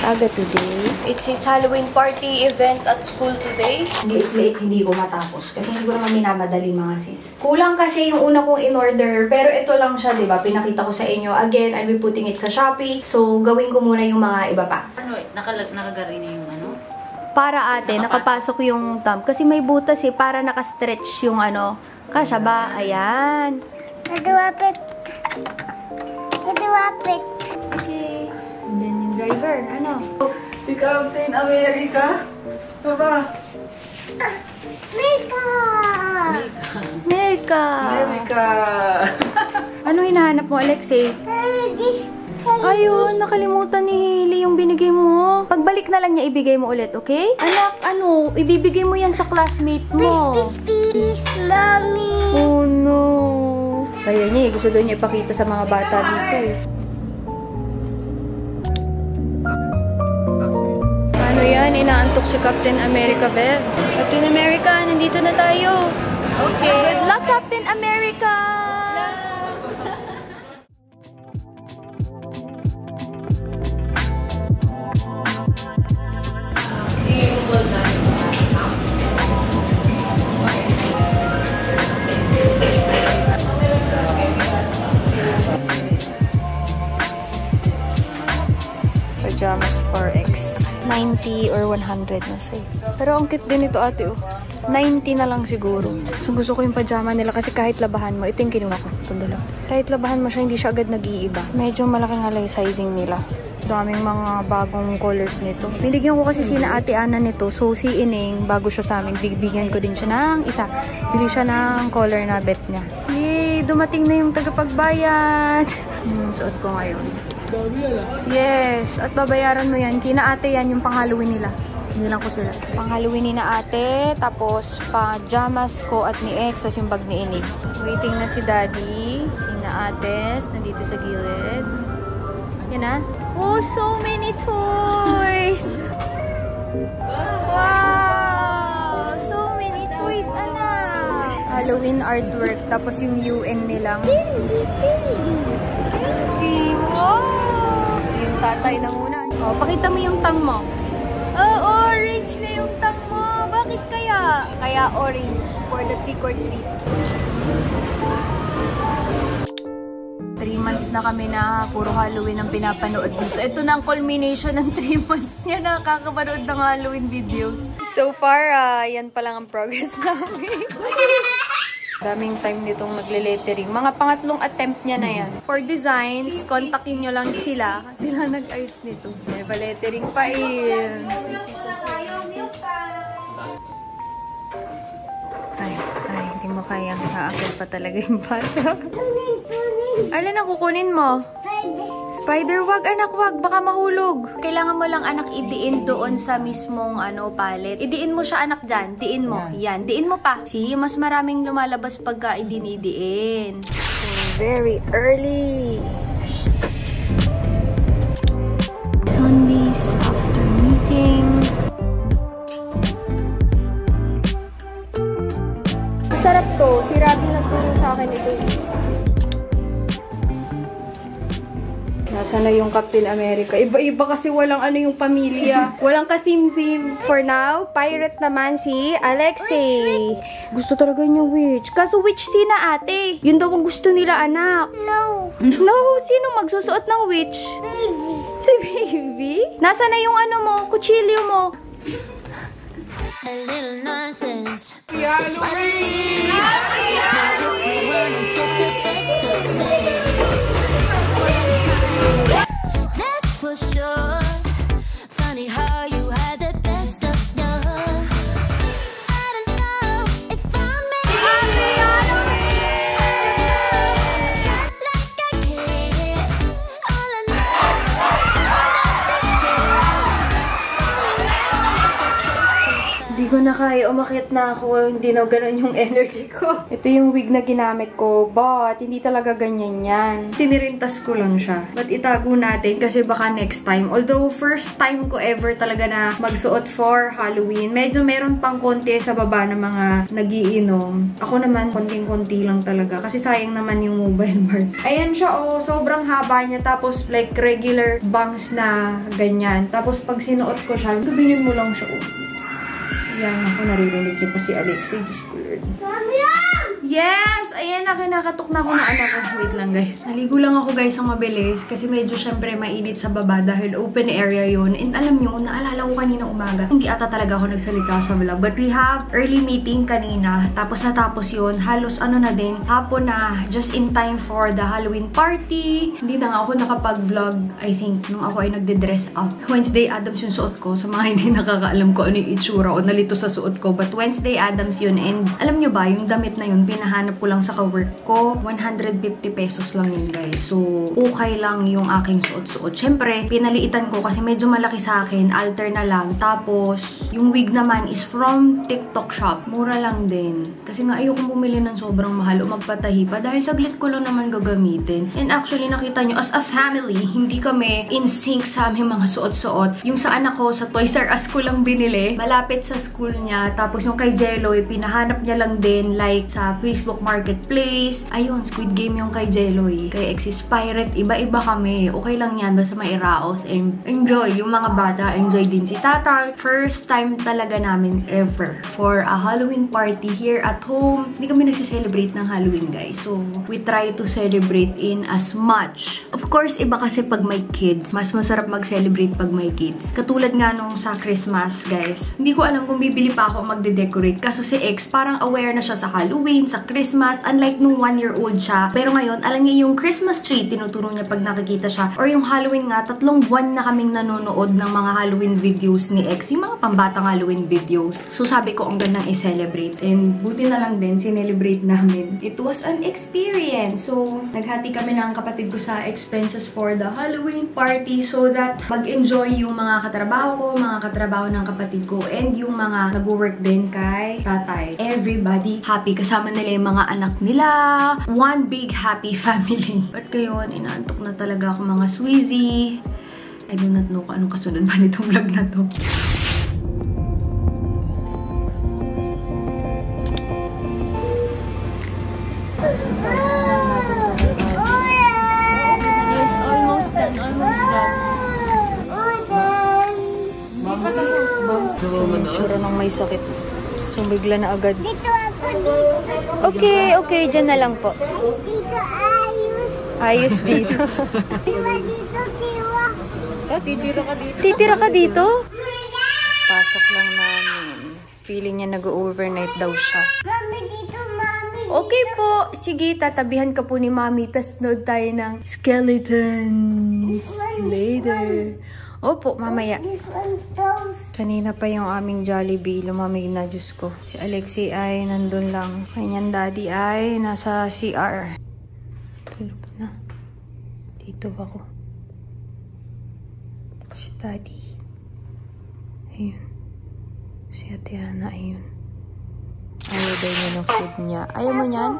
aga today. It's his Halloween party event at school today. Late hindi ko matapos kasi hindi ko naman minamadali mga sis. Kulang kasi yung una kong in-order pero ito lang siya, di ba? Pinakita ko sa inyo. Again, I'll be putting it sa Shopee. So, gawin ko muna yung mga iba pa. Ano, nakagari na yung ano? Para ate, nakapasok yung thumb. Kasi may butas eh, para nakastretch yung ano. Kasya ba? Ayan. Nagawapit. Nagawapit. Okay. And then yung driver, ano? Si Captain America? Baba. Mika! Meka! America! Ano hinahanap mo, Alexei? Ayun, nakalimutan ni Hailey yung binigay mo. Pagbalik na lang niya, ibigay mo ulit, okay? Anak, ano, ibibigay mo yan sa classmate mo. Please, mommy! Oh no! Sayang niya, gusto doon niya ipakita sa mga bata dito eh. Ano yan? Inaantok si Captain America, Bev. Captain America, nandito na tayo. Okay. Good luck, Captain America! Pajamas 4X. 90 or 100 na sa'yo. Pero ang cute din ito ate oh. 90 na lang siguro. So gusto ko yung pajama nila kasi kahit labahan mo, ito yung kinuha ko. Ito dalawa. Kahit labahan mo siya, hindi siya agad nag-iiba. Medyo malaking halay sizing nila. Daming mga bagong colors nito. Binigyan ko kasi sina Ate Ana nito. So si Ining, bago siya sa amin, bigyan ko din siya ng isa. Bili siya ng color na bet niya. Yay! Dumating na yung tagapagbayad. Suot ko ngayon. Yes, at babayaran mo yan. Kina ate yan, yung pang-Halloween nila. Hindi lang ko sila. Pang-Halloween ni na ate, tapos pajamas ko at ni Ex, as yung bag ni Inig. Waiting na si Daddy, si na ates, nandito sa gilid. Yan na. Oh, so many toys! Wow! So many toys, anak! Halloween artwork, tapos yung UN nilang. Wow! Yung tatay na muna. Oh, pakita mo yung tang mo. Oh, orange na yung tang mo. Bakit kaya? Kaya orange for the trick or treat. 3 months na kami na puro Halloween ang pinapanood dito. Ito na ang culmination ng 3 months niya na nakakapanood ng Halloween videos. So far, yan pa lang ang progress namin. Daming time nitong nagle-lettering. Mga pangatlong attempt niya na yan. For designs, kontakin nyo lang sila. Sila nag-ayos nito. May pa-lettering pa eh. Ay, hindi mo kayang haakit pa talaga yung bata. Alin ang kukunin mo? Spider, wag anak, wag. Baka mahulog. Kailangan mo lang anak idiin doon sa mismong palette. Idiin mo siya anak dyan. Diin mo. Yan. Diin mo pa. See, mas maraming lumalabas pagka idinidiin. So, very early. Sundays after meeting. Masarap to. Si Rabi nagturo sa akin ito. Nasaan na yung Captain America? Iba-iba kasi walang yung pamilya. Walang ka-theme-theme. For now, pirate naman si Alexei. Gusto talaga niya witch. Kaso witch sina ate. Yun daw ang gusto nila anak. No. No, sino magsusuot ng witch? Baby. Si baby? Nasaan na yung mo? Kutsilyo mo? A little nonsense. Yeah, That's what I need. Now if you wanna get the best of me, that's for sure. Funny how you had the best of love. I don't know if I'm making it. I don't know. Not like I care. All I know is I'm not this scared. Di Hindi ko na kaya. Umakit na ako. Hindi na ganun yung energy ko. Ito yung wig na ginamit ko. But, hindi talaga ganyan yan. Tinirintas ko lang siya. But itago natin kasi baka next time. Although, first time ko ever talaga na magsuot for Halloween. Medyo meron pang konti sa baba ng mga nagiinom. Ako naman, konting-konti lang talaga. Kasi sayang naman yung mobile bar. Ayan siya, oh. Sobrang haba niya. Tapos, like, regular bangs na ganyan. Tapos, pag sinuot ko siya, ganyan mo lang siya, oh. Yan ako, naririnig niyo pa si Alexei. Diyos ko, Lord. Yes! Ayan na, kinakatok na ako ng anak ko. Wait lang, guys. Naligo lang ako, guys, ang mabilis. Kasi medyo, syempre, mainit sa baba dahil open area yun. And alam nyo, naalala ko kanina umaga. Hindi ata talaga ako nagsalita sa vlog. But we have early meeting kanina. Tapos natapos yun. Halos ano na din. Hapon na. Just in time for the Halloween party. Hindi na nga ako nakapag-vlog, I think, nung ako ay nagde-dress up. Wednesday Addams yung suot ko. Sa mga hindi nakakaalam ko ano yung itsura o nalito sa suot ko. But Wednesday Addams yun. And alam nyo ba, yung damit na yun, pinahanap ko lang sa ka-work ko. 150 pesos lang yun, guys. So, okay lang yung aking suot-suot. Siyempre, pinaliitan ko kasi medyo malaki sa akin. Alter na lang. Tapos, yung wig naman is from TikTok shop. Mura lang din. Kasi nga, ayoko bumili ng sobrang mahal o magpatahi pa dahil saglit ko lang naman gagamitin. And actually, nakita nyo, as a family, hindi kami in sync sa aming mga suot-suot. Yung sa anak ko, sa Toys R Us ko lang binili. Malapit sa school niya. Tapos, yung kay Jelloy, pinahanap niya lang din like sa Facebook Marketplace. Ayun, Squid Game yung kay Jelloy. Kay Exis Pirate, iba-iba kami. Okay lang yan, basta mairaos. And enjoy. Yung mga bata, enjoy din si Tata. First time talaga namin ever for a Halloween party here at home. Hindi kami nagsiselebrate ng Halloween, guys. So, we try to celebrate in as much. Of course, iba kasi pag may kids. Mas masarap mag-celebrate pag may kids. Katulad nga nung sa Christmas, guys. Hindi ko alam kung bibili pa ako magde-decorate. Kaso si X, parang aware na siya sa Halloween, sa Christmas, unlike nung 1-year-old siya. Pero ngayon, alam niya yung Christmas tree, tinuturo niya pag nakikita siya. Or yung Halloween nga, 3 buwan na kaming nanonood ng mga Halloween videos ni X, yung mga pambatang Halloween videos. So sabi ko, ang gandang i-celebrate. And buti na lang din, sinelebrate namin. It was an experience. So, naghati kami ng kapatid ko sa expenses for the Halloween party so that mag-enjoy yung mga katrabaho ko, mga katrabaho ng kapatid ko, and yung mga nag-work din kay tatay. Everybody happy. Kasama nila yung mga anak nila. One big happy family. But ngayon, inaantok na talaga ako mga Sweezy. I do not know kung anong kasunod ba nitong vlog na to. Yes, almost done. Almost done. Tsura nang may sakit. So, bigla na agad. Okay, okay. Diyan na lang po. Dito ayos. Ayos dito. Diba dito, tiwa? Titira ka dito. Titira ka dito? Pasok lang namin. Feeling niya nag-overnight daw siya. Mami, dito, mami. Okay po. Sige, tatabihan ka po ni Mami. Tas nood tayo ng skeletons. Later. Opo, mamaya. This one's those. Kanina pa yung aming Jollibee. Lumamig na, Diyos ko. Si Alexei ay nandun lang. Kanyang daddy ay nasa CR. Tulog na. Dito ako. Si daddy. Ayun. Si Ate Hana, ayun. Ayaw daw niya ng food niya. Ayaw mo niyan?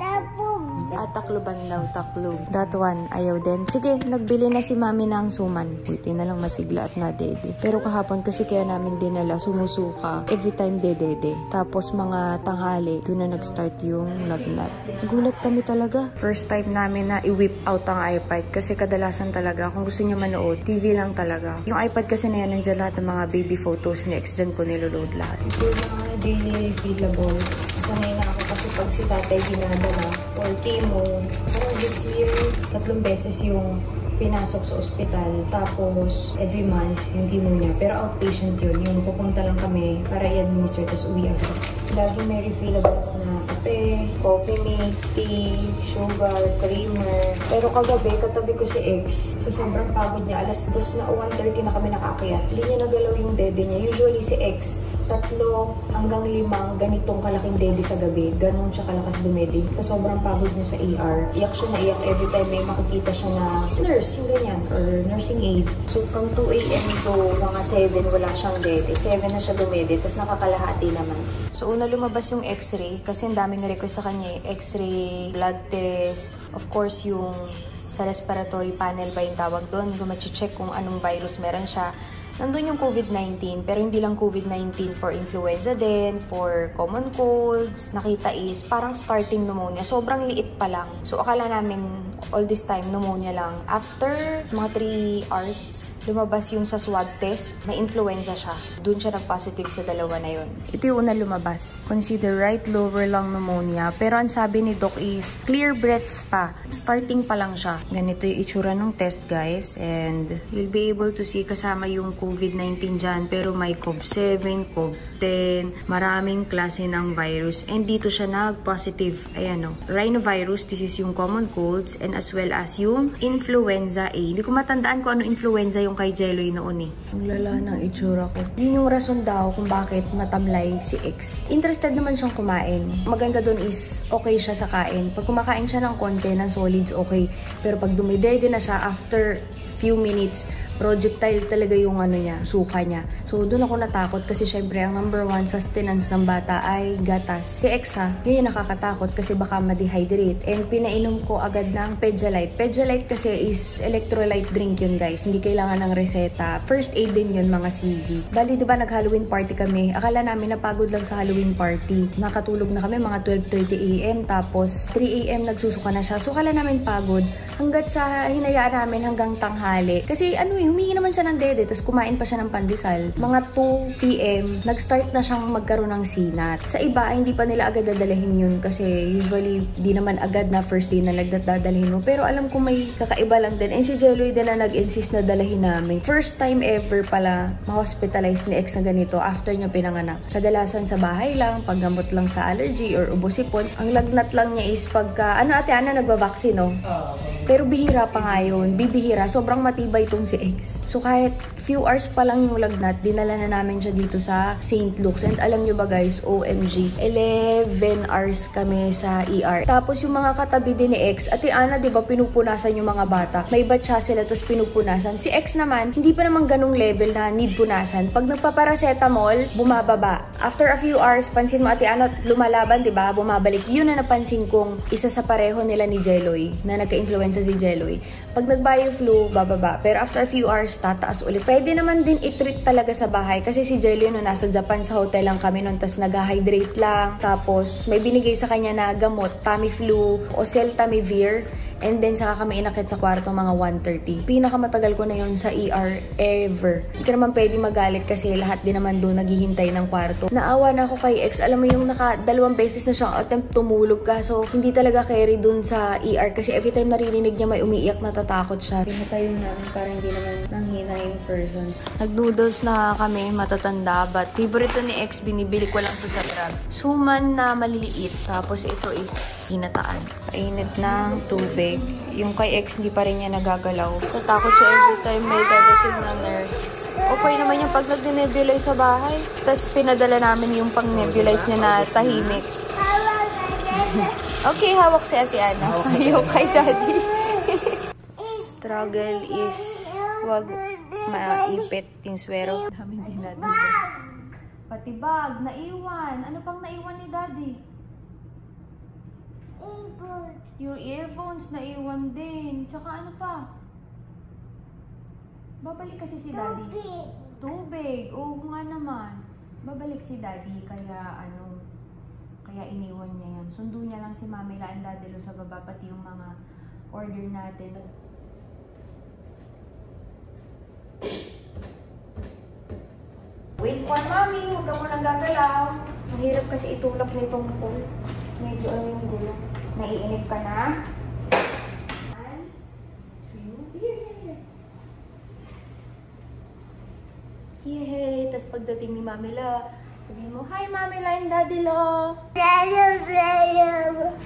Tapog. Takluban daw, taklub. That one, ayaw din. Sige, nagbili na si Mami ng suman. Buti na lang masigla at nadede. Pero kahapon kasi kaya namin dinala, sumusuka. Every time dedede. Tapos mga tanghali, doon na nag-start yung lagnat. Nagulat kami talaga. First time namin na i-whip out ang iPad. Kasi kadalasan talaga, kung gusto niya manood, TV lang talaga. Yung iPad kasi na yan, nandiyan lahat ng mga baby photos ni X. Dyan ko niloload lahat. Ito yung mga daily refillables. Sanay na ako kasi pag si tatay ginadala or chemo. Parang this year, 3 beses yung pinasok sa ospital. Tapos, every month, yung chemo niya. Pero outpatient yun. Yung pupunta lang kami para i-administer, tapos uwi ako. Lagi may refillables na kape, coffee mate, tea, sugar, creamer. Pero kagabi, katabi ko si X. So, sobrang pagod niya. Alas 2 na 1:30 na kami nakaakyat. Hindi niya nagalaw yung dede niya. Usually si X, 3 hanggang 5 ganitong kalaking dede sa gabi. Ganon siya kalakas dumede. Sa sobrang pagod niya sa ER, iyak siya na iyak every time may makikita siya na nurse, yung ganyan, or nursing aide. So, from 2 a.m. to mga 7, wala siyang dede. 7 na siya dumede, tapos nakakalahati naman. So, una lumabas yung x-ray, kasi ang daming request sa kanya eh. X-ray, blood test, of course yung sa respiratory panel ba yung tawag doon, gumachi-check kung anong virus meron siya. Nandun yung COVID-19, pero hindi lang COVID-19, for influenza din, for common colds. Nakita is parang starting pneumonia. Sobrang liit pa lang. So, akala namin all this time pneumonia lang. After mga 3 hours, lumabas yung sa swab test, may influenza siya. Doon siya nag-positive sa dalawa na yun. Ito yung una lumabas. Consider right lower lung pneumonia. Pero ang sabi ni Doc is, clear breaths pa. Starting pa lang siya. Ganito yung itsura ng test, guys. And you'll be able to see kasama yung COVID-19 dyan. Pero may COV-7, COV-10, maraming klase ng virus. And dito siya nag-positive. Ayan o. Rhinovirus, this is yung common colds. And as well as yung influenza A. Hindi ko matandaan kung ano influenza yung kay Jeloy noon eh. Ang lala ng itsura ko. Yun yung rason daw kung bakit matamlay si X. Interested naman siyang kumain. Maganda doon is okay siya sa kain. Pag kumakain siya ng konti, ng solids, okay. Pero pag dumidede na siya after few minutes, projectile talaga yung ano niya, suka niya. So, doon ako natakot kasi syempre ang number 1 sustenance ng bata ay gatas. Si X yun yung nakakatakot kasi baka ma-dehydrate. And pinainom ko agad ng Pedialyte. Pedialyte kasi is electrolyte drink yun, guys. Hindi kailangan ng reseta. First aid din yun, mga CZ. Bali, diba nag-Halloween party kami? Akala namin napagod lang sa Halloween party. Nakatulog na kami mga 12:30 AM. Tapos, 3 AM nagsusuka na siya. So, akala namin pagod. Hanggat sa hinayaan namin hanggang tanghali. Kasi humingi naman siya ng dede, tapos kumain pa siya ng pandesal. Mga 2 PM, nag-start na siyang magkaroon ng sinat. Sa iba, hindi pa nila agad dadalhin yun kasi usually, di naman agad na first day na dadalhin mo. Pero alam ko may kakaiba lang din. And si Jeloy din na nag-insist na dalahin namin. First time ever pala ma-hospitalize ni X na ganito after niya pinanganak. Kadalasan sa bahay lang, paggamot lang sa allergy or ubo-sipon. Ang lagnat lang niya is pagka, ate Ana, nagbabaksin, no? Pero bihira pa nga yun. Bibihira. Sobrang matibay itong si X. So kahit few hours pa lang yung lagnat, dinala na namin siya dito sa St. Luke's. And alam nyo ba guys, OMG, 11 hours kami sa ER. Tapos yung mga katabi din ni X, Ate Ana, di ba pinupunasan yung mga bata? May batsa sila, tapos pinupunasan. Si X naman, hindi pa naman ganung level na need punasan. Pag nagpaparacetamol, bumababa. After a few hours, pansin mo Ate Ana, lumalaban, di ba? Bumabalik. Yun na napansin kong isa sa pareho nila ni Jeloy, na nagka-influenza si Jeloy. Pag nag-bio-flu, bababa. Pero after a few hours, tataas ulit. Pwede naman din i-treat talaga sa bahay. Kasi si Jeloy no, nasa Japan sa hotel lang kami noon. Tapos nag-hydrate lang. Tapos may binigay sa kanya na gamot, Tamiflu, Oseltamivir. And then, saka kami inakit sa kwarto mga 1:30. Pinakamatagal ko na yun sa ER ever. Hindi ka naman pwede magalit kasi lahat din naman doon naghihintay ng kwarto. Naawa na ako kay X. Alam mo yung 2 beses na siyang attempt tumulog ka. So, hindi talaga carry doon sa ER kasi every time naririnig niya may umiiyak, natatakot siya. Pinatayo namin para hindi naman nanghina yung persons. Nag-noodles na kami, matatanda. But favorite ni X, binibili ko lang to sa Grab. Suman na maliliit. Tapos ito is hinataan. Painit ng tubig. Yung kay X, hindi pa rin niya nagagalaw. Tatakot siya every time may dadating na nurse. Okay naman yung pag nag-nebulize sa bahay. Tapos pinadala namin yung pang-nebulize niya na tahimik. Okay, hawak si Ate Ana. Yung kay Daddy. Struggle is wag maipit yung swero. Daming dinadala. Pati bag, naiwan. Ano pang naiwan ni Daddy? Yung earphones naiwan din. Tsaka ano pa? Babalik kasi si Daddy. Tubig. Oo nga naman. Babalik si Daddy. Kaya kaya iniwan niya yan. Sundo niya lang si Mami and Daddy Lo sa baba. Pati yung mga order natin. Wait for Mami. Huwag ka munang gagalaw. Mahirap kasi itulak nitong pool. Medyo yung gulo. Naiinip ka na? 1, 2, Yay! Tapos pagdating ni Mami La, Sabihin mo, hi, Mami La and Daddy Lo.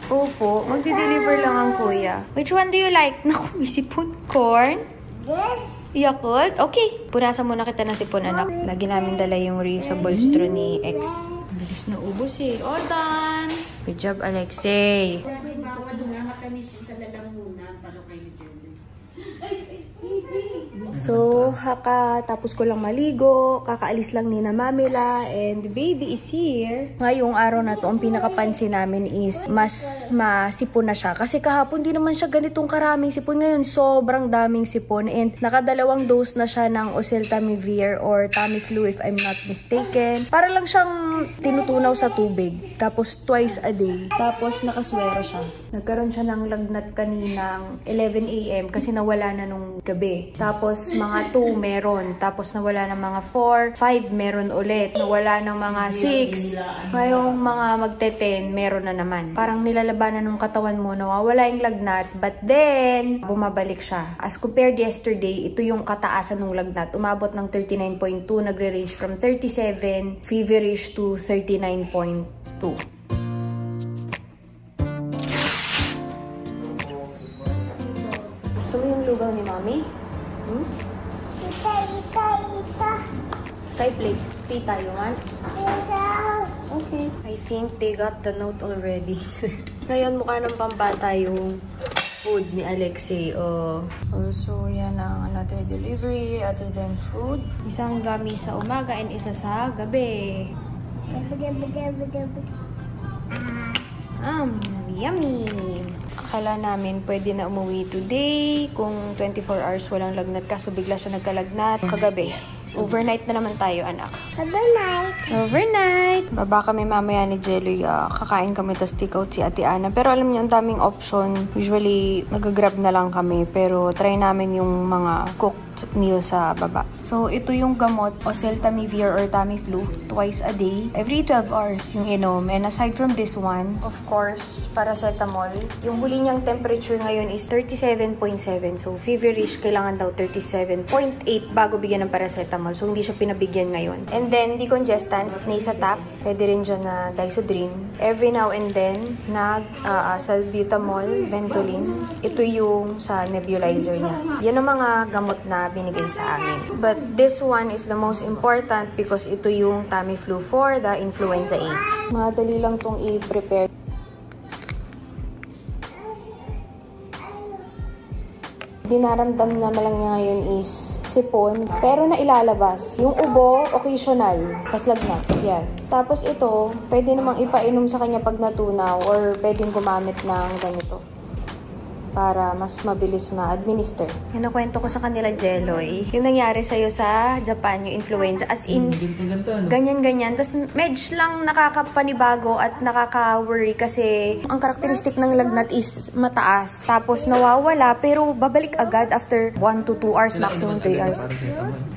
Opo, magdi-deliver lang ang kuya. Which one do you like? Naku, may sipon. Corn? Yes. Yakult? Okay. Punasan muna kita ng sipon, anak. Lagi namin dala yung reusable straw ni X. Bilis na ubos eh. All done! Good job, Alexei. Bawal nga matamis yung sa lalamunan para kayo dyan. So, tapos ko lang maligo, kakaalis lang ni na Mamila, and the baby is here. Ngayong araw na to, ang pinakapansin namin is mas masipon na siya. Kasi kahapon di naman siya ganitong karaming sipon. Ngayon, sobrang daming sipon, and nakadalawang dose na siya ng oseltamivir or Tamiflu if I'm not mistaken. Para lang siyang tinutunaw sa tubig. Tapos twice a day. Tapos nakaswero siya. Nagkaroon siya ng lagnat kaninang 11 AM kasi nawala na nung gabi. Tapos mga 2 meron. Tapos nawala ng mga 4, 5 meron ulit. Nawala ng mga 6. Ngayong mga magte-10 meron na naman. Parang nilalabanan ng katawan mo, nawawala yung lagnat. But then, bumabalik siya. As compared yesterday, ito yung kataasan ng lagnat. Umabot ng 39.2, nagre-range from 37, feverish to 39.2. Gusto mo yung lugaw ni Mami? Kay plate. Play tayo nga. Okay. I think they got the note already. Ngayon mukha ng pambata yung food ni Alexei. Also, yan ang another delivery other than food. Isang gummy sa umaga and isa sa gabi. Yummy! Akala namin pwede na umuwi today kung 24 hours walang lagnat, kaso bigla siya nagkalagnat kagabi. Overnight na naman tayo, anak. Overnight! Baba kami mamaya ni Jelly. Kakain kami, tapos take out si Ate Ana. Pero alam niyo, ang daming option. Usually, mag-grab na lang kami. Pero try namin yung mga cooked meal sa baba. So, ito yung gamot, oseltamivir or Tamiflu, twice a day. Every 12 hours yung inom. And aside from this one, of course, paracetamol. Yung huli niyang temperature ngayon is 37.7. So, feverish, kailangan daw 37.8 bago bigyan ng paracetamol. So, hindi siya pinabigyan ngayon. And then, decongestant, Nasatap. Pwede rin dyan na Dysodrin. Every now and then, salbutamol, Ventolin. Ito yung sa nebulizer niya. Yan ang mga gamot na binigay sa amin. But this one is the most important because ito yung Tamiflu for the influenza A. Madali lang tong i-prepare. Dinaramdam naman lang niya ngayon is sipon, pero na ilalabas. Yung ubo, occasional. Tapos lagnat. Yan. Tapos ito, pwede namang ipainom sa kanya pag natunaw or pwedeng gumamit ng ganito para mas mabilis ma-administer. Yung nakwento ko sa kanila, Jeloy, yung nangyari sa'yo sa Japan, yung influenza. As in, ganyan-ganyan. Tapos medj lang nakakapanibago at nakaka-worry kasi ang karakteristik ng lagnat is mataas. Tapos nawawala, pero babalik agad after 1 to 2 hours, maximum 3 hours.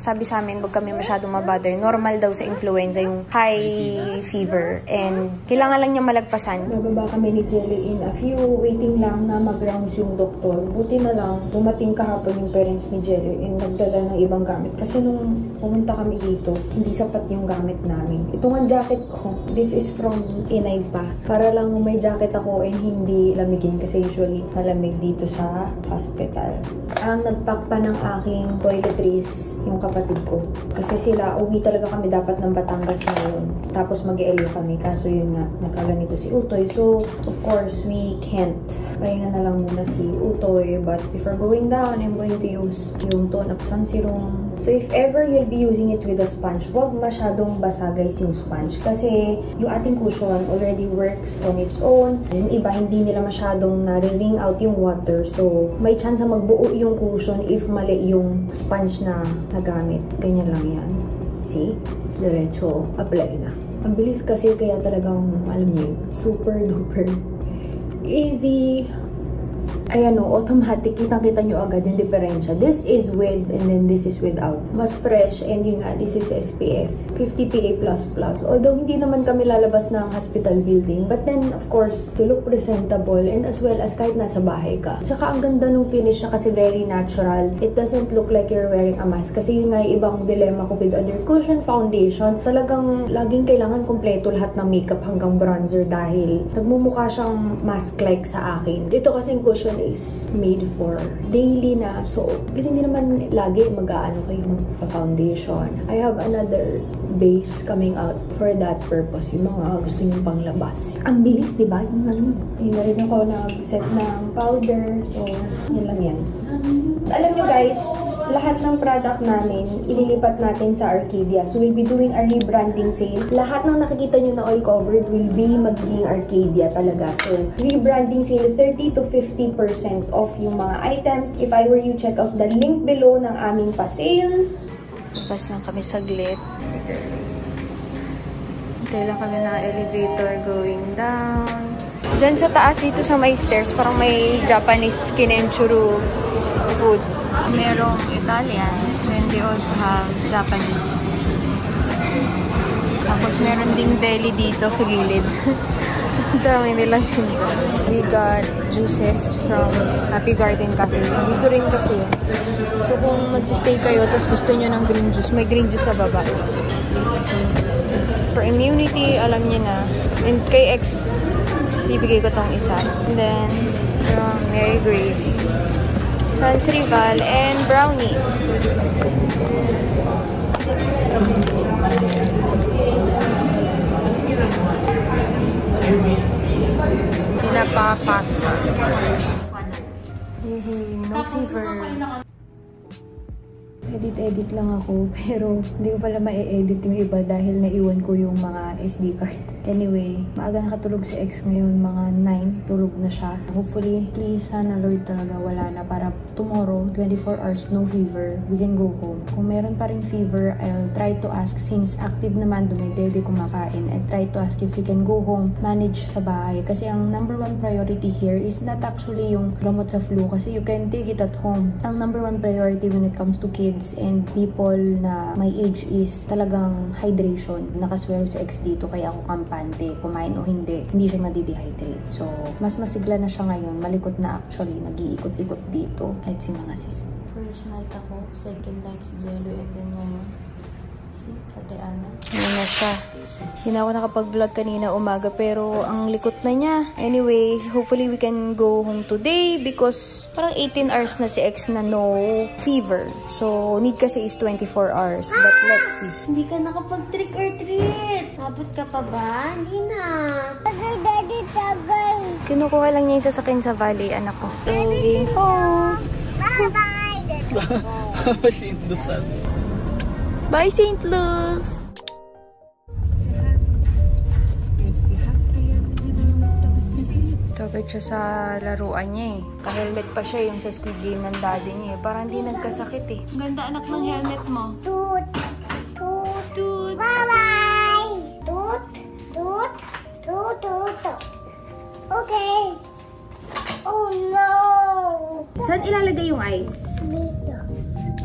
Sabi sa amin, wag kami masyadong mabother. Normal daw sa influenza yung high fever. And kailangan lang niya malagpasan. Bababa kami ni Jeloy in a few, waiting lang na mag-rounds yung doktor. Buti na lang, dumating kahapon yung parents ni Jelly and nagdala ng ibang gamit. Kasi nung pumunta kami dito, hindi sapat yung gamit namin. Ito nga jacket ko. This is from Inay pa. Para lang may jacket ako and hindi lamigin kasi usually malamig dito sa hospital. Ang nagpack pa ng aking toiletries yung kapatid ko. Kasi sila, uwi talaga kami dapat ng Batangas ngayon. Tapos mag-ELO kami. Kaso yun nga, nagkaganito si Utoy. So, of course, we can't. Pahinga na lang muna si Utoy. But before going down, I'm going to use yung Tone-Up Sun Serum. So, if ever you'll be using it with a sponge, huwag masyadong basa guys yung sponge. Kasi yung ating cushion already works on its own. Yung iba, hindi nila masyadong nare-wring out yung water. So, may chance na magbuo yung cushion if mali yung sponge na nagamit. Ganyan lang yan. See? Diretso, apply na. Ang bilis kasi kaya talagang, alam niyo, super duper easy. Ayan o, automatic, kitang-kita nyo agad yung diferensya. This is with and then this is without. Mas fresh and yun nga, this is SPF 50 PA++. Although hindi naman kami lalabas ng hospital building, but then of course, to look presentable and as well as kahit nasa bahay ka. Tsaka ang ganda nung finish niya kasi very natural. It doesn't look like you're wearing a mask. Kasi yun nga yung ibang dilemma ko with under cushion foundation. Talagang laging kailangan kompleto lahat ng makeup hanggang bronzer dahil nagmumukha siyang mask-like sa akin. Ito kasing cushion is made for daily na suot. Kasi hindi naman lagi mag-aano kayo mag-foundation. I have another base coming out for that purpose. Yung mga gusto nyo panglabas. Ang bilis, di ba? Yung ano, hindi na rin ako nag-set ng powder. So, yun lang yan. Alam nyo guys, lahat ng product namin, ililipat natin sa Arcadia. So, we'll be doing a rebranding sale. Lahat ng nakikita nyo na all covered will be magiging Arcadia talaga. So, rebranding sale, 30 to 50% off yung mga items. If I were you, check out the link below ng aming pa-sale. Labas lang kami saglit. Hintay lang kami na elevator going down. Diyan sa taas dito sa may stairs, parang may Japanese kinenchuru food. Merong Italian. Then they also have Japanese. Tapos meron ding deli dito sa gilid. Dami nilang tinda. We got juices from Happy Garden Cafe. Gusto rin kasi yun. So kung magsistay kayo tapos gusto nyo ng green juice, may green juice sa baba. For immunity, alam niyo na. And kay X, bibigay ko tong isa. And then, from Mary Grace, Sans Rival, and brownies. Pinapa-pasta. No fever. Edit lang ako, pero hindi ko pala ma-edit yung iba dahil naiwan ko yung mga SD card. Anyway, maaga nakatulog si X ngayon, mga 9, tulog na siya. Hopefully, please, sana Lord talaga wala na para tomorrow, 24 hours, no fever, we can go home. Kung meron pa rin fever, I'll try to ask, since active naman, dumidede kumakain, I'll try to ask if we can go home, manage sa bahay. Kasi ang number 1 priority here is not actually yung gamot sa flu, kasi you can take it at home. Ang number 1 priority when it comes to kids and people na my age is talagang hydration. Nakaswero si X dito kaya ako kampante. Kumain o hindi siya madidehydrate. So, mas masigla na siya ngayon. Malikot na actually. Nag-iikot-ikot dito. Kahit si mga sis. First night ako, second night si Jello, and then ngayon si Ate Ana. Ano na siya. Hindi na ako nakapag-vlog kanina umaga pero ang likot na niya. Anyway, hopefully we can go home today because parang 18 hours na si X na no fever. So, need kasi is 24 hours. But let's see. Hindi ka nakapag-trick or treat. Abot ka pa ba? Hindi na. Tagay, tagay. Kinukuha lang niya yung sasakyan sa valley, anak ko. Going home. Bye-bye. Bye, St. Luke's! Tagad siya sa laruan niya eh. Ka-helmet pa siya yung sa Squid Game ng daddy niya eh. Parang hindi nagkasakit eh. Ang ganda anak ng helmet mo. Toot. Toot. Toot. Bye-bye. Toot. Toot. Toot. Toot. Okay. Oh no. Saan ilalagay yung ice? Dito.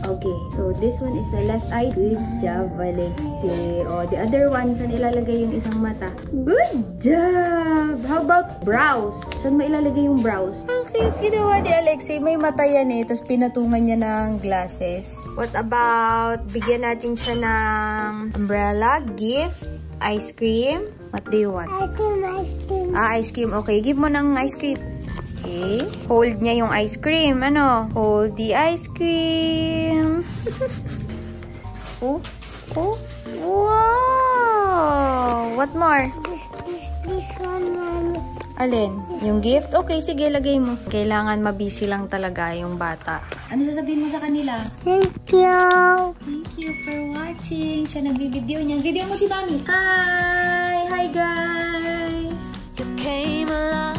Okay, so this one is the left eye. Good job, Alexi. Oh, the other one, saan ilalagay yung isang mata? Good job! How about brows? Saan mailalagay yung brows? Ang cute ginawa ni Alexi. May mata yan eh, tapos pinatungan niya ng glasses. What about, bigyan natin siya ng umbrella, gift, ice cream. What do you want? Ice cream. Ice cream. Okay, give mo ng ice cream. Okay. Hold niya yung ice cream. Ano? Hold the ice cream. Oh. Oh. Wow! What more? This one, Mommy. Alin? Yung gift? Okay, sige, lagay mo. Kailangan mabisi lang talaga yung bata. Ano sasabihin mo sa kanila? Thank you. Thank you for watching. Siya nagbibideo niya. Video mo si Mami. Hi! Hi, guys! You came along.